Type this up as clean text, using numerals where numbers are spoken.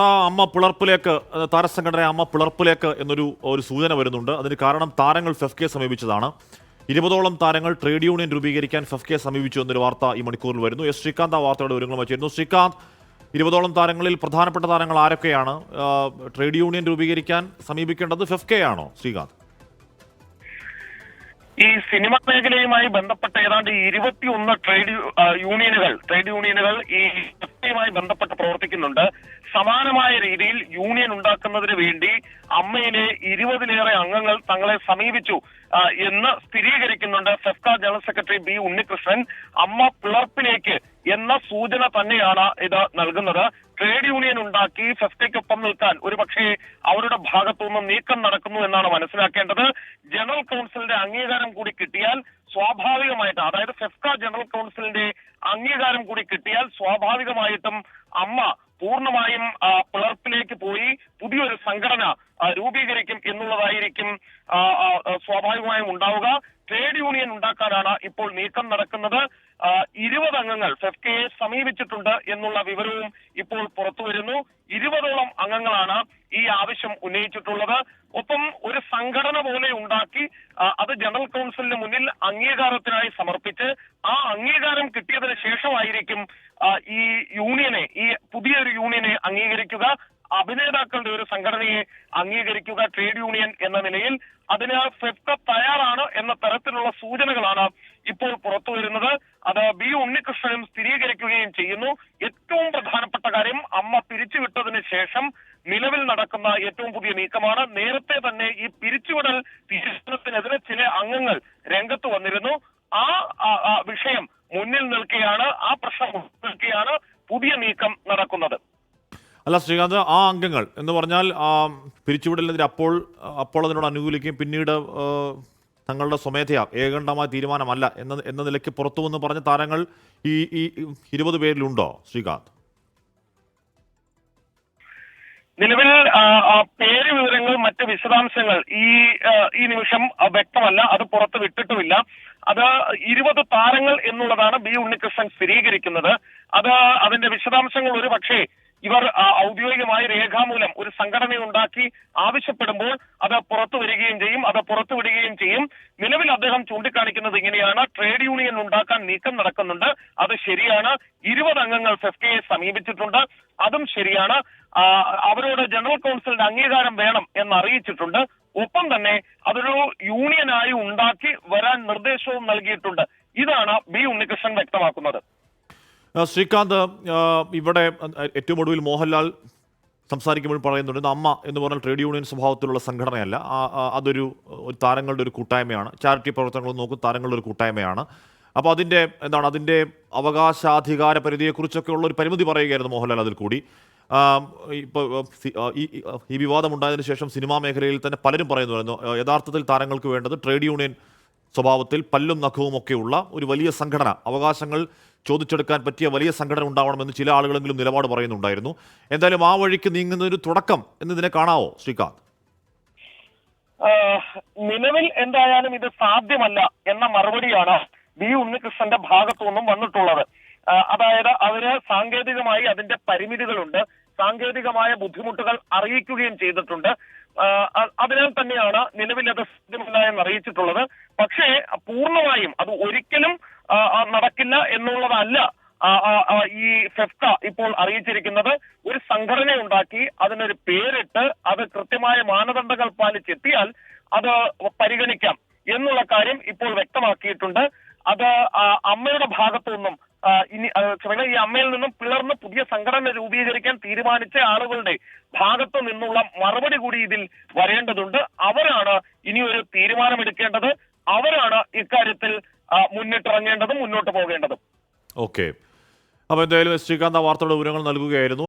അമ്മ പിളർപ്പിലേക്ക് താരസംഘടന അമ്മ പിളർപ്പിലേക്ക് എന്നൊരു സൂചന വരുന്നുണ്ട്. അതിന് കാരണം താരങ്ങൾ ഫെഫ്കയെ സമീപിച്ചതാണ്. 20ഓളം താരങ്ങൾ ട്രേഡ് യൂണിയൻ രൂപീകരിക്കാൻ ഫെഫ്കയെ സമീപിച്ചു എന്നൊരു വാർത്ത ഈ മണിക്കൂറിൽ വരുന്നു. എസ് ശ്രീകാന്ത് ആ വാർത്തയുടെ വിവരങ്ങൾ വച്ചിരുന്നു. ശ്രീകാന്ത്, 20ഓളം താരങ്ങളിൽ പ്രധാനപ്പെട്ട താരങ്ങൾ ആരൊക്കെയാണ്? ട്രേഡ് യൂണിയൻ രൂപീകരിക്കാൻ സമീപിക്കേണ്ടത് ഫെഫ്കയാണോ ശ്രീകാന്ത്? ഈ സിനിമാ മേഖലയുമായി ബന്ധപ്പെട്ട ഏതാണ്ട് 21 ട്രേഡ് യൂണിയനുകൾ ഈ ഫെഫ്കയുമായി ബന്ധപ്പെട്ട് പ്രവർത്തിക്കുന്നുണ്ട്. സമാനമായ രീതിയിൽ യൂണിയൻ ഉണ്ടാക്കുന്നതിന് വേണ്ടി അമ്മയിലെ 20ലേറെ അംഗങ്ങൾ തങ്ങളെ സമീപിച്ചു എന്ന് സ്ഥിരീകരിക്കുന്നുണ്ട് FEFKA general secretary B Unnikrishnan. AMMA പിളർപ്പിലേക്ക് എന്ന സൂചന തന്നെയാണ് ഇത് നൽകുന്നത്. ട്രേഡ് യൂണിയൻ ഉണ്ടാക്കി ഫെഫ്കയ്ക്കൊപ്പം നിൽക്കാൻ ഒരുപക്ഷെ അവരുടെ ഭാഗത്തുനിന്ന് നീക്കം നടക്കുന്നു എന്നാണ് മനസ്സിലാക്കേണ്ടത്. ജനറൽ കൗൺസിലിന്റെ അംഗീകാരം കൂടി കിട്ടിയാൽ സ്വാഭാവികമായിട്ട്, അതായത് ഫെഫ്ക ജനറൽ കൗൺസിലിന്റെ അംഗീകാരം കൂടി കിട്ടിയാൽ സ്വാഭാവികമായിട്ടും അമ്മ പൂർണ്ണമായും പിളർപ്പിലേക്ക് പോയി പുതിയൊരു സംഘടന രൂപീകരിക്കും എന്നുള്ളതായിരിക്കും സ്വാഭാവികമായും ഉണ്ടാവുക. ട്രേഡ് യൂണിയൻ ഉണ്ടാക്കാനാണ് ഇപ്പോൾ നീക്കം നടക്കുന്നത്. 20 അംഗങ്ങൾ ഫെഫ്കയെ സമീപിച്ചിട്ടുണ്ട് എന്നുള്ള വിവരവും ഇപ്പോൾ പുറത്തു വരുന്നു. 20ഓളം അംഗങ്ങളാണ് ഈ ആവശ്യം ഉന്നയിച്ചിട്ടുള്ളത്. ഒപ്പം ഒരു സംഘടന പോലെ ഉണ്ടാക്കി അത് ജനറൽ കൗൺസിലിന് മുന്നിൽ അംഗീകാരത്തിനായി സമർപ്പിച്ച് ആ അംഗീകാരം കിട്ടിയതിന് ശേഷമായിരിക്കും ഈ പുതിയൊരു യൂണിയനെ അംഗീകരിക്കുക, അഭിനേതാക്കളുടെ ഒരു സംഘടനയെ അംഗീകരിക്കുക ട്രേഡ് യൂണിയൻ എന്ന നിലയിൽ. അതിന് ഫെഫ്ക തയ്യാറാണ് എന്ന തരത്തിലുള്ള സൂചനകളാണ് ഇപ്പോൾ പുറത്തു വരുന്നത്. അത് ബി ഉണ്ണികൃഷ്ണനും സ്ഥിരീകരിക്കുകയും ചെയ്യുന്നു. ഏറ്റവും പ്രധാനപ്പെട്ട കാര്യം, അമ്മ പിരിച്ചുവിട്ടതിന് ശേഷം നിലവിൽ നടക്കുന്ന ഏറ്റവും പുതിയ നീക്കമാണ്. നേരത്തെ തന്നെ ഈ പിരിച്ചുവിടൽ തീരുമാനത്തിനെതിരെ ചില അംഗങ്ങൾ രംഗത്ത് വന്നിരുന്നു. ആ വിഷയം മുന്നിൽ നിൽക്കെയാണ്, ആ പ്രശ്നം മുന്നിൽ നിൽക്കെയാണ് പുതിയ നീക്കം നടക്കുന്നത്. അല്ല ശ്രീകാന്ത്, ആ അംഗങ്ങൾ എന്ന് പറഞ്ഞാൽ പിരിച്ചുവിടലിനെതിരെ അപ്പോൾ അതിനോട് അനുകൂലിക്കുകയും പിന്നീട് തങ്ങളുടെ സ്വമേധയാ ഏകണ്ഠമായ തീരുമാനമല്ല എന്ന നിലയ്ക്ക് പുറത്തു വന്ന് പറഞ്ഞ താരങ്ങൾ ഈ 20 പേരിലുണ്ടോ ശ്രീകാന്ത്? നിലവിൽ പേര് വിവരങ്ങൾ, മറ്റ് വിശദാംശങ്ങൾ ഈ നിമിഷം വ്യക്തമല്ല, അത് പുറത്ത് വിട്ടിട്ടുമില്ല. അത് 20 താരങ്ങൾ എന്നുള്ളതാണ് ബി ഉണ്ണികൃഷ്ണൻ സ്ഥിരീകരിക്കുന്നത്. അതിന്റെ വിശദാംശങ്ങൾ ഒരു പക്ഷേ ഇവർ ഔദ്യോഗികമായി രേഖാമൂലം ഒരു സംഘടന ഉണ്ടാക്കി ആവശ്യപ്പെടുമ്പോൾ അത് പുറത്തു വരികയും ചെയ്യും, അത് പുറത്തുവിടുകയും ചെയ്യും. നിലവിൽ അദ്ദേഹം ചൂണ്ടിക്കാണിക്കുന്നത് ഇങ്ങനെയാണ്: ട്രേഡ് യൂണിയൻ ഉണ്ടാക്കാൻ നീക്കം നടക്കുന്നുണ്ട്, അത് ശരിയാണ്. 20 അംഗങ്ങൾ ഫെഫ്കയെ സമീപിച്ചിട്ടുണ്ട്, അതും ശരിയാണ്. അവരോട് ജനറൽ കൗൺസിലിന്റെ അംഗീകാരം വേണം എന്ന് അറിയിച്ചിട്ടുണ്ട്. ഒപ്പം തന്നെ അതൊരു യൂണിയനായി ഉണ്ടാക്കി വരാൻ നിർദ്ദേശവും നൽകിയിട്ടുണ്ട്. ഇതാണ് ബി ഉണ്ണികൃഷ്ണൻ വ്യക്തമാക്കുന്നത്. ശ്രീകാന്ത്, ഇവിടെ ഏറ്റവും ഒടുവിൽ മോഹൻലാൽ സംസാരിക്കുമ്പോൾ പറയുന്നുണ്ട് അമ്മ എന്ന് പറഞ്ഞാൽ ട്രേഡ് യൂണിയൻ സ്വഭാവത്തിലുള്ള സംഘടനയല്ല, അതൊരു താരങ്ങളുടെ ഒരു കൂട്ടായ്മയാണ്. ചാരിറ്റി പ്രവർത്തനങ്ങൾ നോക്കും താരങ്ങളുടെ ഒരു കൂട്ടായ്മയാണ്. അപ്പോൾ അതിൻ്റെ അവകാശാധികാര പരിധിയെക്കുറിച്ചൊക്കെ ഉള്ള ഒരു പരിമിതി പറയുകയായിരുന്നു മോഹൻലാൽ അതിൽ കൂടി. ഇപ്പോൾ ഈ വിവാദമുണ്ടായതിനു ശേഷം സിനിമാ മേഖലയിൽ തന്നെ പലരും പറയുന്നു യഥാർത്ഥത്തിൽ താരങ്ങൾക്ക് വേണ്ടത് ട്രേഡ് യൂണിയൻ സ്വഭാവത്തിൽ പല്ലും നഖവും ഒക്കെയുള്ള ഒരു വലിയ സംഘടന, അവകാശങ്ങൾ ചോദിച്ചെടുക്കാൻ പറ്റിയ വലിയ സംഘടന ഉണ്ടാവണമെന്ന് ചില ആളുകളെങ്കിലും നിലപാട് പറയുന്നുണ്ടായിരുന്നു. എന്തായാലും ആ വഴിക്ക് നീങ്ങുന്ന ഒരു തുടക്കം എന്നതിനെ കാണാവോ ശ്രീകാന്ത്? നിലവിൽ എന്തായാലും ഇത് സാധ്യമല്ല എന്ന മറുപടിയാണ് ബി ഉണ്ണികൃഷ്ണന്റെ ഭാഗത്തു നിന്നും വന്നിട്ടുള്ളത്. അതായത് അവര് സാങ്കേതികമായി അതിന്റെ പരിമിതികളുണ്ട്, സാങ്കേതികമായ ബുദ്ധിമുട്ടുകൾ അറിയിക്കുകയും ചെയ്തിട്ടുണ്ട്. അതിനാൽ തന്നെയാണ് നിലവിൽ അത് സാധ്യമല്ല എന്ന് അറിയിച്ചിട്ടുള്ളത്. പക്ഷേ പൂർണ്ണമായും അത് ഒരിക്കലും നടക്കില്ല എന്നുള്ളതല്ല ഈ ഫെഫ്ക ഇപ്പോൾ അറിയിച്ചിരിക്കുന്നത്. ഒരു സംഘടന ഉണ്ടാക്കി അതിനൊരു പേരിട്ട് അത് കൃത്യമായ മാനദണ്ഡങ്ങൾ പാലിച്ചെത്തിയാൽ അത് പരിഗണിക്കാം എന്നുള്ള കാര്യം ഇപ്പോൾ വ്യക്തമാക്കിയിട്ടുണ്ട്. അത് അമ്മയുടെ ഭാഗത്തു നിന്നും ഈ അമ്മയിൽ നിന്നും പിളർന്ന് പുതിയ സംഘടന രൂപീകരിക്കാൻ തീരുമാനിച്ച ആളുകളുടെ ഭാഗത്തു നിന്നുള്ള മറുപടി കൂടി ഇതിൽ വരേണ്ടതുണ്ട്. അവരാണ് ഇനി ഒരു തീരുമാനമെടുക്കേണ്ടത്, അവരാണ് ഇക്കാര്യത്തിൽ മുന്നിട്ടിറങ്ങേണ്ടതും മുന്നോട്ട് പോകേണ്ടതും. ഓക്കെ, അപ്പോൾ എന്തായാലും ശ്രീകാന്ത് ആ വാർത്തയുടെ വിവരങ്ങൾ നൽകുകയായിരുന്നു.